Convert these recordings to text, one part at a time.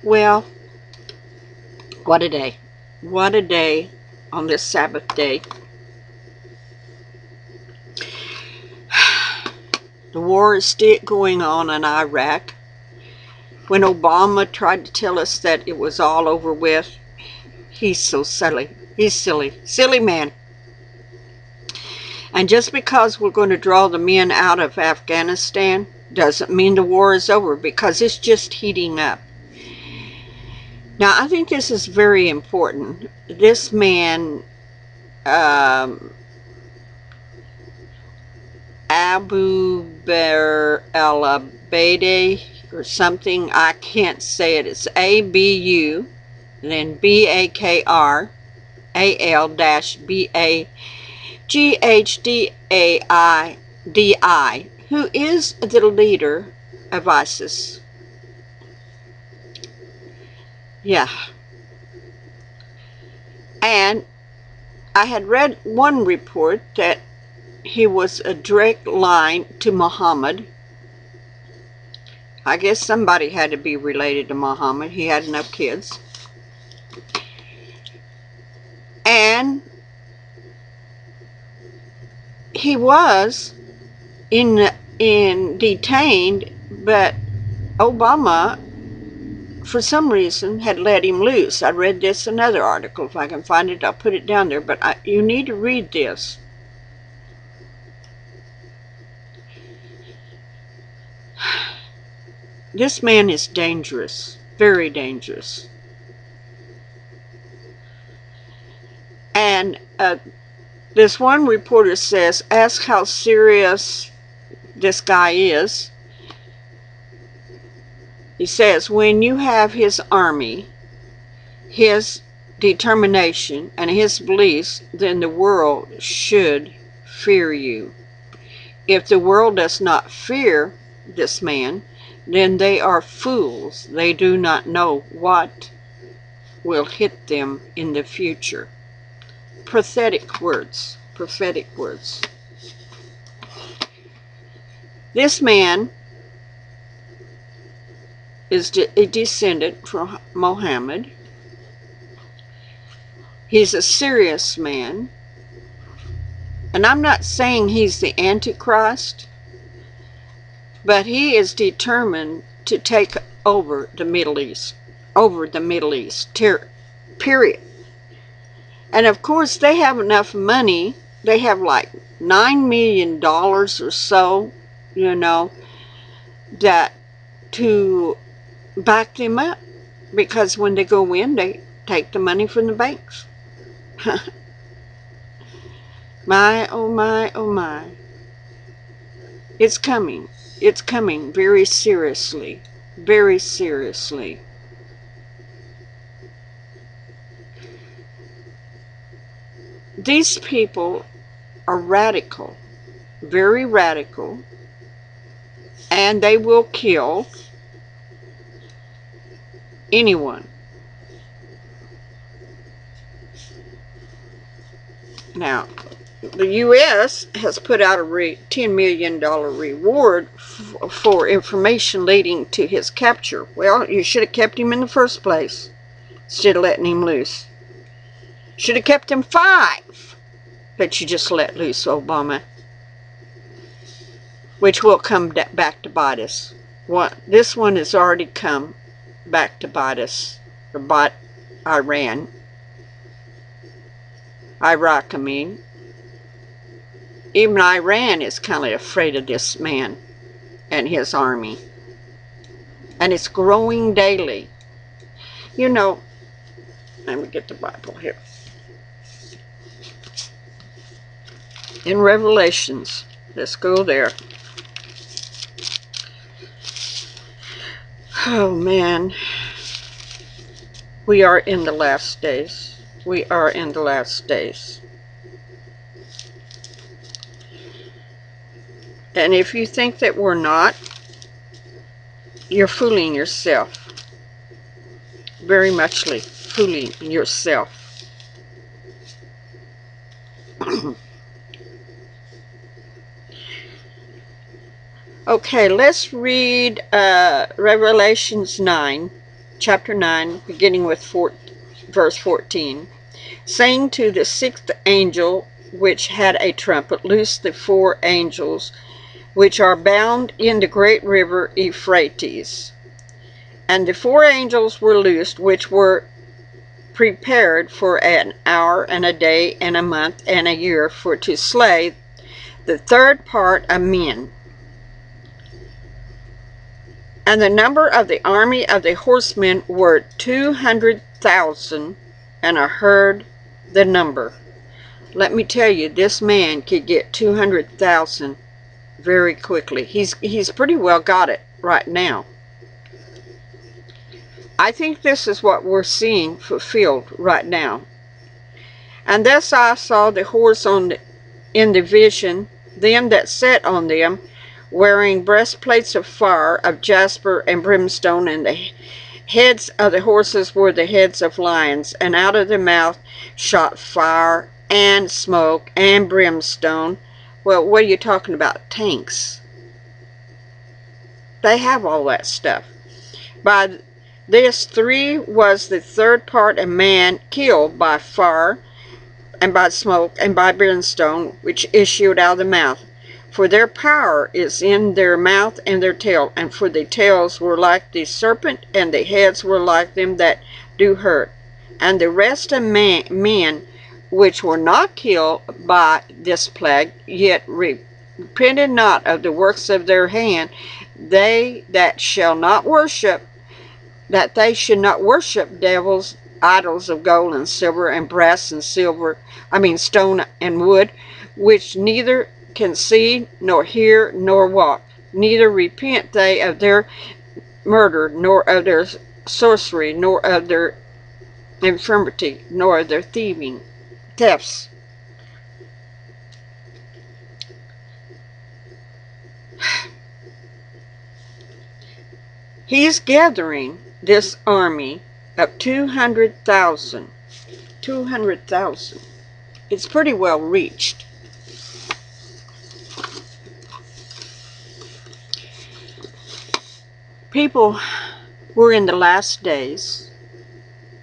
Well, what a day. What a day on this Sabbath day. The war is still going on in Iraq. When Obama tried to tell us that it was all over with, he's so silly. He's silly. Silly man. And just because we're going to draw the men out of Afghanistan doesn't mean the war is over, because it's just heating up. Now, I think this is very important. This man, Abu Bakr al Baqhdadi or something, I can't say it. It's ABU, and then BAKR-AL-BAGHDAIDI, who is the leader of ISIS. Yeah. And I had read one report that he was a direct line to Muhammad. I guess somebody had to be related to Muhammad. He had enough kids. And he was detained, but Obama, for some reason, had let him loose. I read this in another article. If I can find it, I'll put it down there. But you need to read this. This man is dangerous. Very dangerous. And this one reporter says, ask how serious this guy is. He says, when you have his army, his determination, and his beliefs, then the world should fear you. If the world does not fear this man, then they are fools. They do not know what will hit them in the future. Prophetic words. Prophetic words. This man is a descendant from Muhammad. He's a serious man. And I'm not saying he's the Antichrist, but he is determined to take over the Middle East. Period. And of course, they have enough money. They have like $9 million or so, you know, that to back them up, because when they go in, they take the money from the banks. My, oh my, oh my. It's coming. It's coming very seriously. Very seriously. These people are radical. Very radical. And they will kill anyone. Now, the U.S. has put out a $10 million reward for information leading to his capture. Well, you should have kept him in the first place instead of letting him loose. Should have kept him 5 that you just let loose, Obama. Which will come back to bite us. This one has already come back to bite us, or bite Iraq, I mean. Even Iran is kind of afraid of this man and his army. And it's growing daily. You know, let me get the Bible here. In Revelations, let's go there. Oh man, we are in the last days. We are in the last days. And if you think that we're not, you're fooling yourself. Very muchly fooling yourself. Okay, let's read Revelations 9. chapter 9, beginning with verse 14, saying to the sixth angel which had a trumpet, loose the four angels which are bound in the great river Euphrates. And the four angels were loosed, which were prepared for an hour and a day and a month and a year, for to slay the third part of men. And the number of the army of the horsemen were 200,000, and I heard the number. Let me tell you, this man could get 200,000 very quickly. He's pretty well got it right now. I think this is what we're seeing fulfilled right now. And thus I saw the horse in the vision, them that sat on them, wearing breastplates of fire, of jasper and brimstone, and the heads of the horses were the heads of lions, and out of the mouth shot fire and smoke and brimstone. Well, what are you talking about? Tanks. They have all that stuff. By this 3 was the third part of man killed by fire and by smoke and by brimstone, which issued out of the mouth. For their power is in their mouth and their tail, and for the tails were like the serpent, and the heads were like them that do hurt. And the rest of men which were not killed by this plague, yet repented not of the works of their hand, they that shall not worship, that they should not worship devils, idols of gold and silver and brass and stone and wood, which neither can see, nor hear, nor walk. Neither repent they of their murder, nor of their sorcery, nor of their infirmity, nor of their thefts. He's gathering this army of 200,000. 200,000. It's pretty well reached. People, we're in the last days,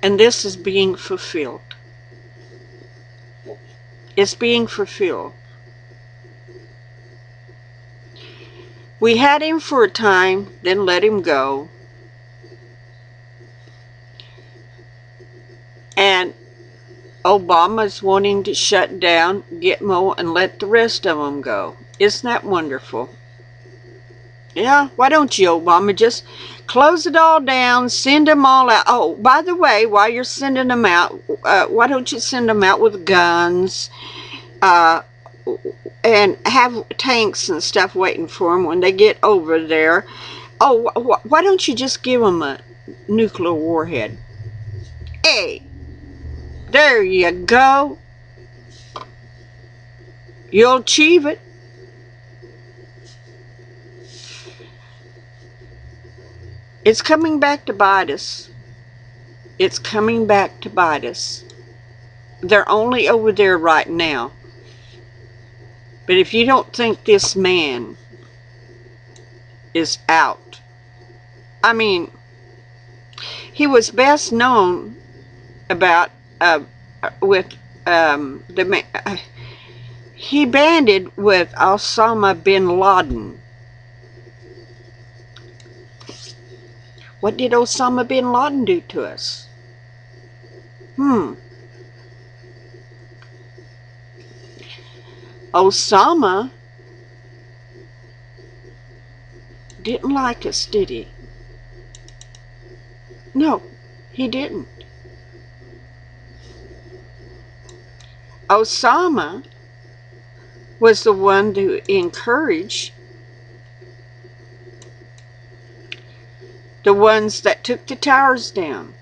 and this is being fulfilled. It's being fulfilled. We had him for a time, then let him go. And Obama's wanting to shut down Gitmo and let the rest of them go. Isn't that wonderful? Yeah, why don't you, Obama, just close it all down, send them all out. Oh, by the way, while you're sending them out, why don't you send them out with guns, and have tanks and stuff waiting for them when they get over there? Oh, why don't you just give them a nuclear warhead? Hey, there you go. You'll achieve it. It's coming back to bite us. It's coming back to bite us. They're only over there right now. But if you don't think this man is out, I mean, he was best known about he banded with Osama bin Laden. What did Osama bin Laden do to us? Osama didn't like us, did he? No, he didn't. Osama was the one to encourage the ones that took the towers down.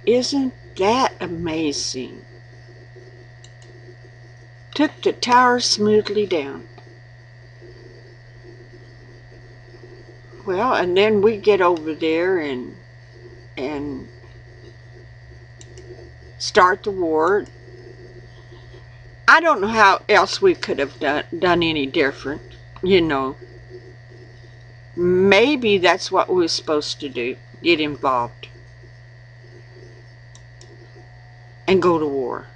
Isn't that amazing? Took the towers smoothly down. Well, and then we get over there and start the war. I don't know how else we could have done any different, you know. Maybe that's what we were supposed to do. get involved and go to war.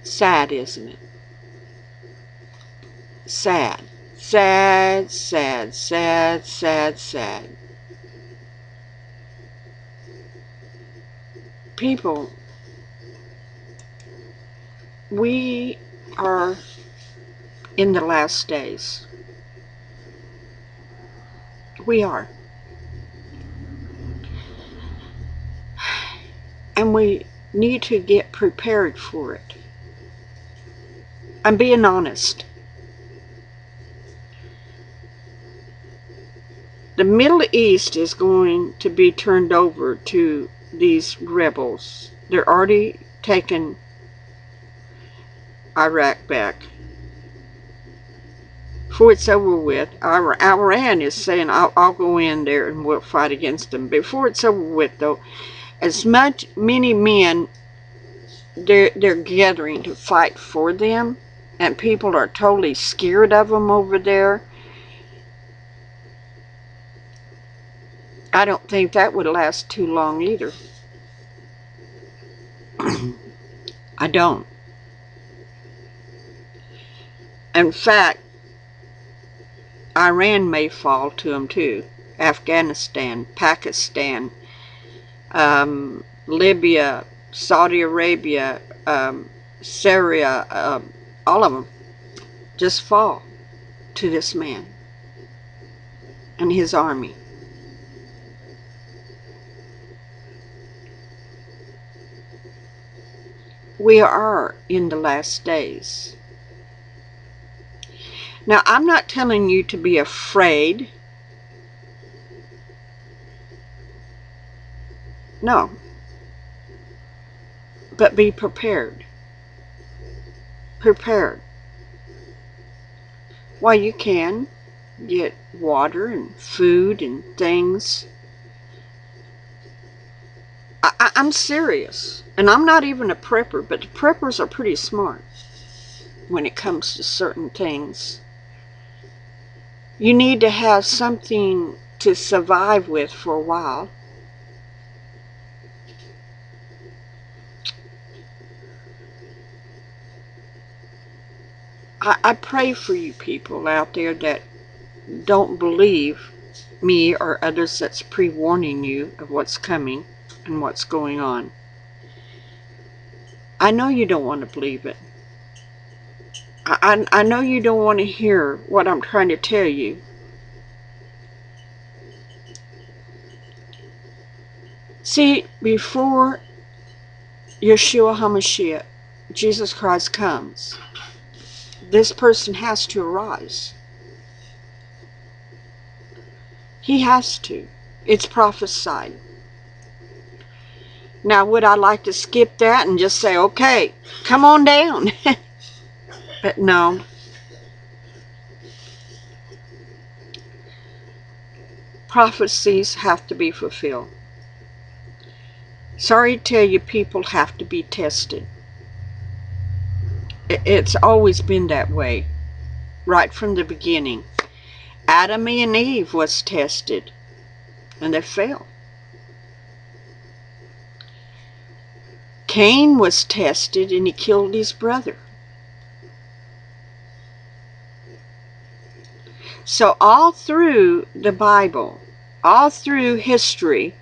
Sad, isn't it? Sad. Sad, sad, sad, sad, sad. People, we are in the last days. We are. And we need to get prepared for it. I'm being honest. The Middle East is going to be turned over to these rebels. They're already taking Iraq back. Before it's over with, Iran is saying, I'll go in there and we'll fight against them. Before it's over with, though, many men, they're gathering to fight for them, and people are totally scared of them over there. I don't think that would last too long either. I don't. In fact, Iran may fall to them too. Afghanistan, Pakistan, Libya, Saudi Arabia, Syria, all of them just fall to this man and his army. We are in the last days. Now, I'm not telling you to be afraid. No. But be prepared. Prepared. While you can, get water and food and things. I'm serious. And I'm not even a prepper, but the preppers are pretty smart when it comes to certain things. You need to have something to survive with for a while. I pray for you people out there that don't believe me or others that's pre-warning you of what's coming and what's going on. I know you don't want to believe it. I know you don't want to hear what I'm trying to tell you. See, before Yeshua HaMashiach, Jesus Christ, comes, this person has to arise. He has to. It's prophesied. Now, would I like to skip that and just say, okay, come on down? But no. Prophecies have to be fulfilled. Sorry to tell you, people have to be tested. It's always been that way, right from the beginning. Adam and Eve was tested, and they failed. Cain was tested, and he killed his brother. So all through the Bible, all through history,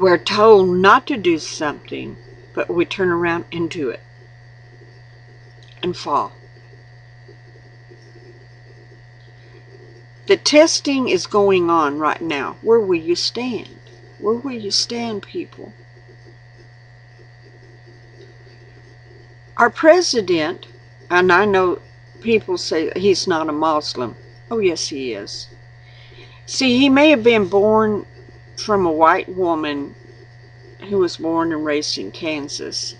we're told not to do something, but we turn around and do it and fall. The testing is going on right now. Where will you stand? Where will you stand, people? Our president, and I know people say he's not a Muslim. Oh, yes, he is. See, he may have been born from a white woman who was born and raised in Kansas.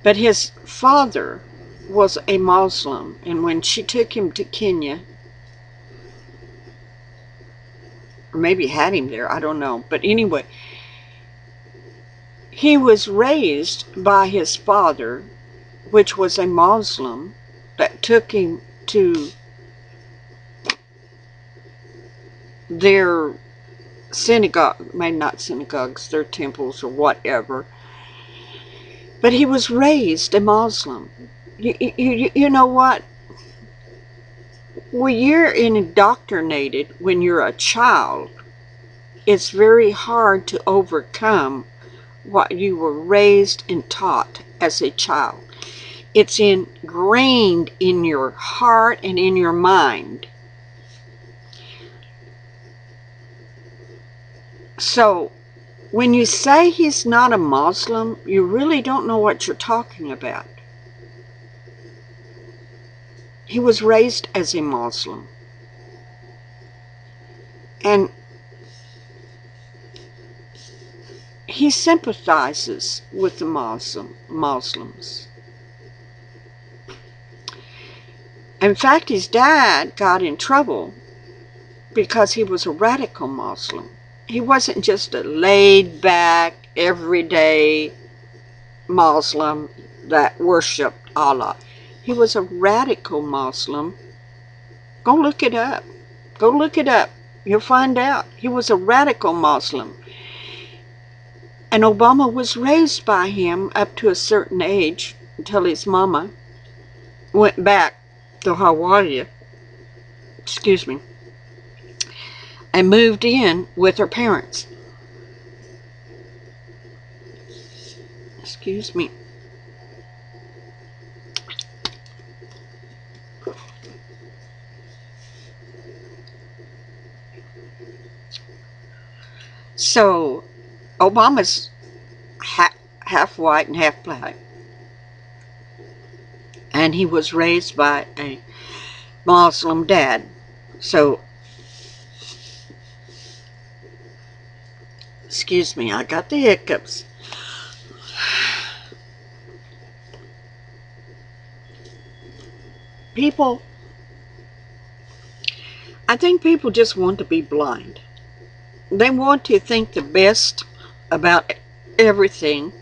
But his father was a Muslim, and when she took him to Kenya, or maybe had him there, I don't know. But anyway, He was raised by his father, which was a Muslim, that took him to their synagogue, maybe not synagogues, their temples or whatever. But he was raised a Muslim. You know what? When you're indoctrinated when you're a child, it's very hard to overcome what you were raised and taught as a child. It's ingrained in your heart and in your mind. So, when you say he's not a Muslim, you really don't know what you're talking about. He was raised as a Muslim. And he sympathizes with the Muslims. In fact, his dad got in trouble because he was a radical Muslim. He wasn't just a laid-back, everyday Muslim that worshipped Allah. He was a radical Muslim. Go look it up. Go look it up. You'll find out. He was a radical Muslim. And Obama was raised by him up to a certain age until his mama went back to Hawaii, and moved in with her parents. So, Obama's half white and half black. And he was raised by a Muslim dad. So, excuse me, I got the hiccups. I think people just want to be blind. They want to think the best about everything.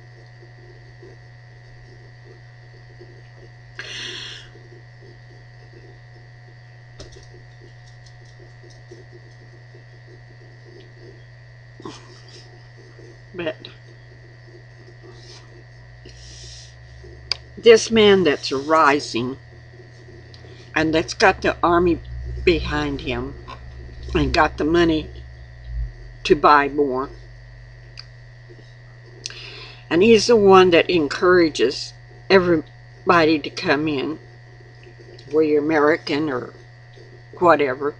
But this man that's rising and that's got the army behind him and got the money to buy more, and he's the one that encourages everybody to come in, whether you're American or whatever,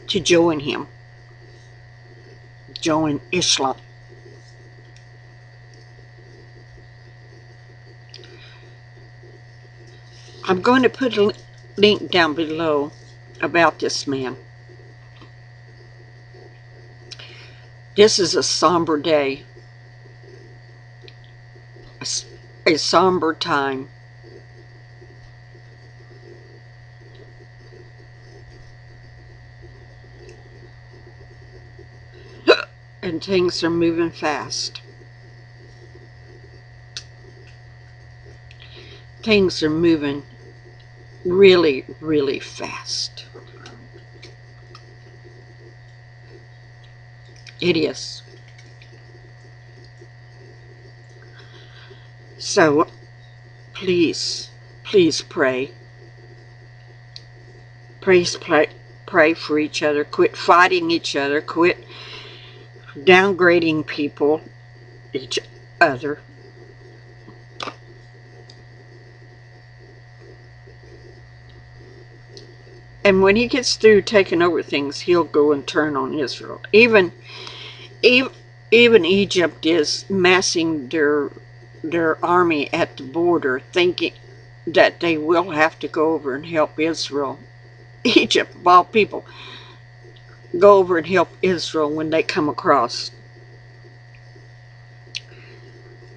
to join him, join Islam. I'm going to put a link down below about this man. This is a somber day, a somber time. And things are moving fast. Things are moving really, really fast. It is. So, please pray. Please pray for each other. Quit fighting each other. Quit downgrading people, each other. And when he gets through taking over things, he'll go and turn on Israel. Even Egypt is massing their army at the border, thinking that they will have to go over and help Israel. Egypt, of all people, go over and help Israel when they come across.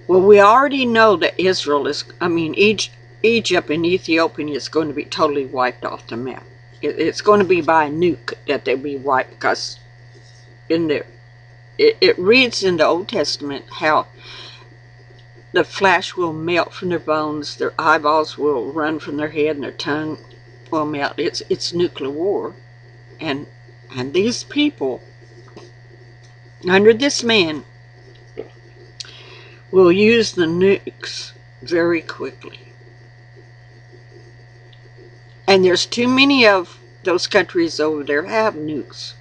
Well, we already know that Egypt and Ethiopia is going to be totally wiped off the map. It's going to be by a nuke that they'll be wiped, because it reads in the Old Testament how the flesh will melt from their bones, their eyeballs will run from their head, and their tongue will melt. It's nuclear war. And these people, under this man, will use the nukes very quickly. And there's too many of those countries over there have nukes.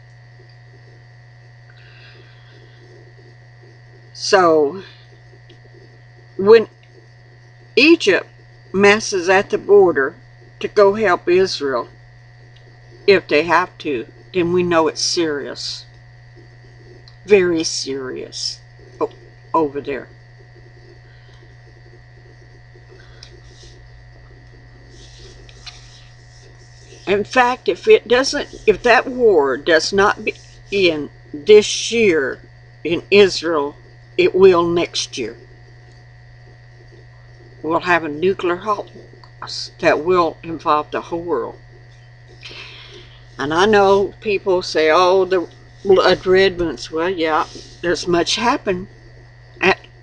So when Egypt masses at the border to go help Israel, if they have to, then we know it's serious. Very serious over there. In fact, if that war does not begin this year in Israel, it will next year. We'll have a nuclear holocaust that will involve the whole world. And I know people say, oh, the blood red moons. Well, yeah, there's much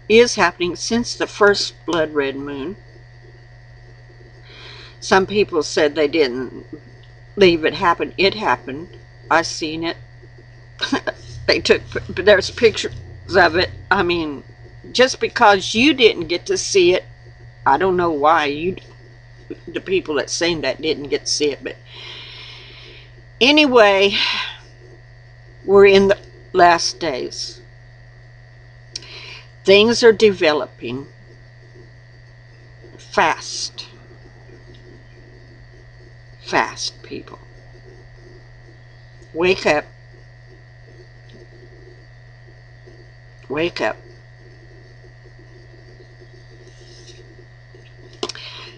is happening since the first blood red moon. Some people said they didn't leave it happen. It happened. I seen it. There's pictures of it. I mean, just because you didn't get to see it, I don't know why the people that seen that didn't get to see it, but anyway, we're in the last days. Things are developing fast. Fast, people. Wake up. Wake up.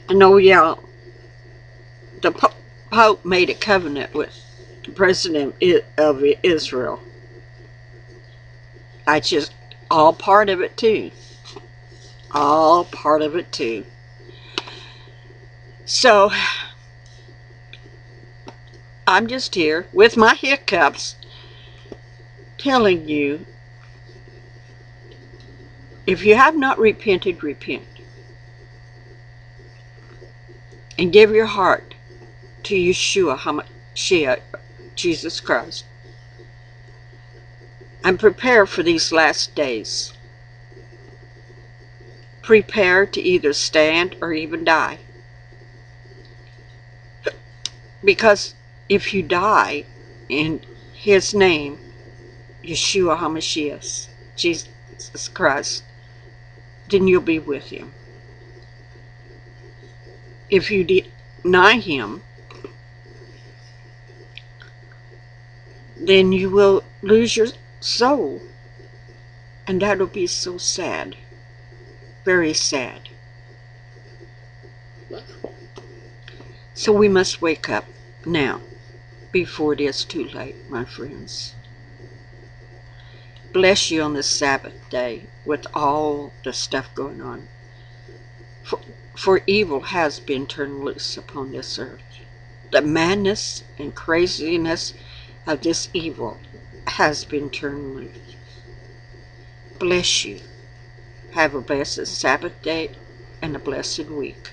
And oh yeah, the Pope made a covenant with the President of Israel. All part of it too. All part of it too. So, I'm just here with my hiccups telling you, if you have not repented, repent. And give your heart to Yeshua HaMashiach, Jesus Christ. And prepare for these last days. Prepare to either stand or even die. Because if you die in His name, Yeshua HaMashiach, Jesus Christ, then you'll be with Him. If you deny Him, then you will lose your soul. And that'll be so sad. Very sad. So we must wake up now, before it is too late, my friends. Bless you on this Sabbath day with all the stuff going on. For evil has been turned loose upon this earth. The madness and craziness of this evil has been turned loose. Bless you. Have a blessed Sabbath day and a blessed week.